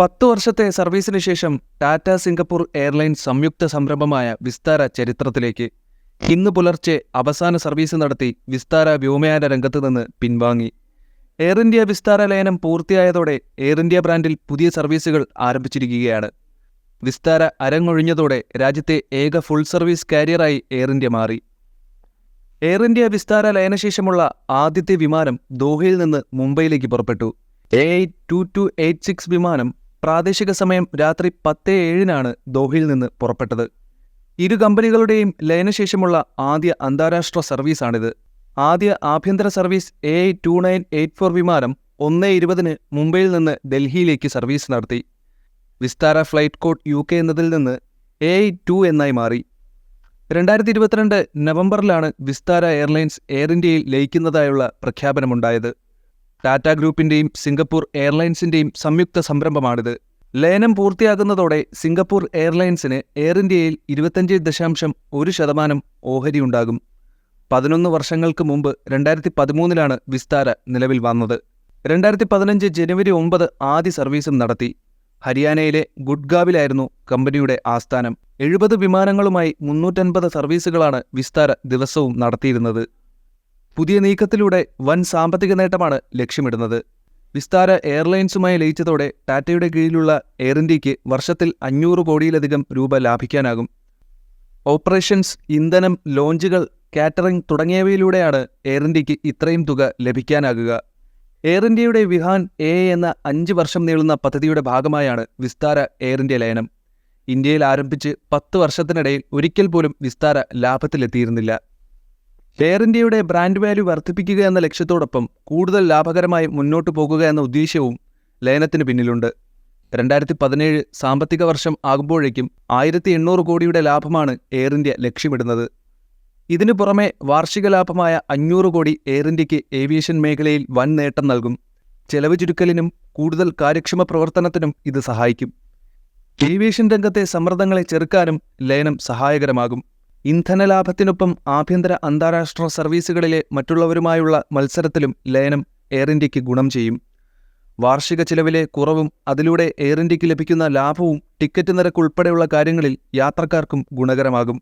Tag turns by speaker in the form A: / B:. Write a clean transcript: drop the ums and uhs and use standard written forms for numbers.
A: 10 വർഷത്തെ സർവീസിന് ശേഷം ടാറ്റ സിംഗപ്പൂർ എയർലൈൻസ് സംയുക്ത സംരംഭമായ വിസ്താര ചരിത്രത്തിലേക്ക്. ഇന്ന് പുലർച്ചെ അവസാന സർവീസ് നടത്തി വിസ്താര വ്യോമയാന രംഗത്ത് നിന്ന് പിൻവാങ്ങി. എയർ ഇന്ത്യ വിസ്താര ലയനം പൂർത്തിയായതോടെ എയർ ഇന്ത്യ ബ്രാൻഡിൽ പുതിയ സർവീസുകൾ ആരംഭിച്ചിരിക്കുകയാണ്. വിസ്താര അരങ്ങൊഴിഞ്ഞതോടെ രാജ്യത്തെ ഏക ഫുൾ സർവീസ് കാരിയറായി എയർ ഇന്ത്യ മാറി. എയർ ഇന്ത്യ വിസ്താര ലയനശേഷമുള്ള ആദ്യത്തെ വിമാനം ദോഹയിൽ നിന്ന് മുംബൈയിലേക്ക് പുറപ്പെട്ടു. AI2286 വിമാനം പ്രാദേശിക സമയം രാത്രി 10:07 ദോഹയിൽ നിന്ന് പുറപ്പെട്ടത്. ഇരു കമ്പനികളുടെയും ലയനശേഷമുള്ള ആദ്യ അന്താരാഷ്ട്ര സർവീസാണിത്. ആദ്യ ആഭ്യന്തര സർവീസ് AI2984 വിമാനം 1:20 മുംബൈയിൽ നിന്ന് ഡൽഹിയിലേക്ക് സർവീസ് നടത്തി. വിസ്താര ഫ്ലൈറ്റ് കോഡ് UK എന്നതിൽ നിന്ന് AI2 എന്നായി മാറി. 2022 നവംബറിലാണ് വിസ്താര എയർലൈൻസ് എയർ ഇന്ത്യയിൽ ലയിക്കുന്നതായുള്ള പ്രഖ്യാപനമുണ്ടായത്. ടാറ്റ ഗ്രൂപ്പിന്റെയും സിംഗപ്പൂർ എയർലൈൻസിന്റെയും സംയുക്ത സംരംഭമാണിത്. ലയനം പൂർത്തിയാകുന്നതോടെ സിംഗപ്പൂർ എയർലൈൻസിന് എയർ ഇന്ത്യയിൽ 25.1% ഓഹരിയുണ്ടാകും. 11 വർഷങ്ങൾക്ക് മുമ്പ് 2013 വിസ്താര നിലവിൽ വന്നത്. 2015 ജനുവരി 9 ആദ്യ സർവീസും നടത്തി. ഹരിയാനയിലെ ഗുഡ്ഗാവിലായിരുന്നു കമ്പനിയുടെ ആസ്ഥാനം. 70 വിമാനങ്ങളുമായി 350 സർവീസുകളാണ് വിസ്താര ദിവസവും നടത്തിയിരുന്നത്. പുതിയ നീക്കത്തിലൂടെ വൻ സാമ്പത്തിക നേട്ടമാണ് ലക്ഷ്യമിടുന്നത്. വിസ്താര എയർലൈൻസുമായി ലയിച്ചതോടെ ടാറ്റയുടെ കീഴിലുള്ള എയർ ഇന്ത്യക്ക് വർഷത്തിൽ 500 കോടിയിലധികം രൂപ ലാഭിക്കാനാകും. ഓപ്പറേഷൻസ്, ഇന്ധനം, ലോഞ്ചുകൾ, കാറ്ററിംഗ് തുടങ്ങിയവയിലൂടെയാണ് എയർ ഇന്ത്യക്ക് ഇത്രയും തുക ലഭിക്കാനാകുക. എയർ ഇന്ത്യയുടെ വിഹാൻ എ എന്ന 5 വർഷം നീളുന്ന പദ്ധതിയുടെ ഭാഗമായാണ് വിസ്താര എയർ ഇന്ത്യ ലയനം. ഇന്ത്യയിൽ ആരംഭിച്ച് 10 വർഷത്തിനിടയിൽ ഒരിക്കൽ പോലും വിസ്താര ലാഭത്തിലെത്തിയിരുന്നില്ല. എയർ ഇന്ത്യയുടെ ബ്രാൻഡ് വാല്യൂ വർദ്ധിപ്പിക്കുക എന്ന ലക്ഷ്യത്തോടൊപ്പം കൂടുതൽ ലാഭകരമായി മുന്നോട്ടു പോകുക എന്ന ഉദ്ദേശ്യവും ലയനത്തിന് പിന്നിലുണ്ട്. 2017 സാമ്പത്തിക വർഷം ആകുമ്പോഴേക്കും 1800 കോടിയുടെ ലാഭമാണ് എയർ ഇന്ത്യ ലക്ഷ്യമിടുന്നത്. ഇതിനു പുറമെ വാർഷിക ലാഭമായ 500 കോടി എയർ ഇന്ത്യക്ക് ഏവിയേഷൻ മേഖലയിൽ വൻ നേട്ടം നൽകും. ചെലവ് ചുരുക്കലിനും കൂടുതൽ കാര്യക്ഷമ പ്രവർത്തനത്തിനും ഇത് സഹായിക്കും. ഏവിയേഷൻ രംഗത്തെ സമ്മർദ്ദങ്ങളെ ചെറുക്കാനും ലയനം സഹായകരമാകും. ഇന്ധനലാഭത്തിനൊപ്പം ആഭ്യന്തര അന്താരാഷ്ട്ര സർവീസുകളിലെ മറ്റുള്ളവരുമായുള്ള മത്സരത്തിലും ലയനം എയർ ഇന്ത്യക്ക് ഗുണം ചെയ്യും. വാർഷിക ചിലവിലെ കുറവും അതിലൂടെ എയർ ഇന്ത്യക്ക് ലഭിക്കുന്ന ലാഭവും ടിക്കറ്റ് നിരക്ക് ഉൾപ്പെടെയുള്ള കാര്യങ്ങളിൽ യാത്രക്കാർക്കും ഗുണകരമാകും.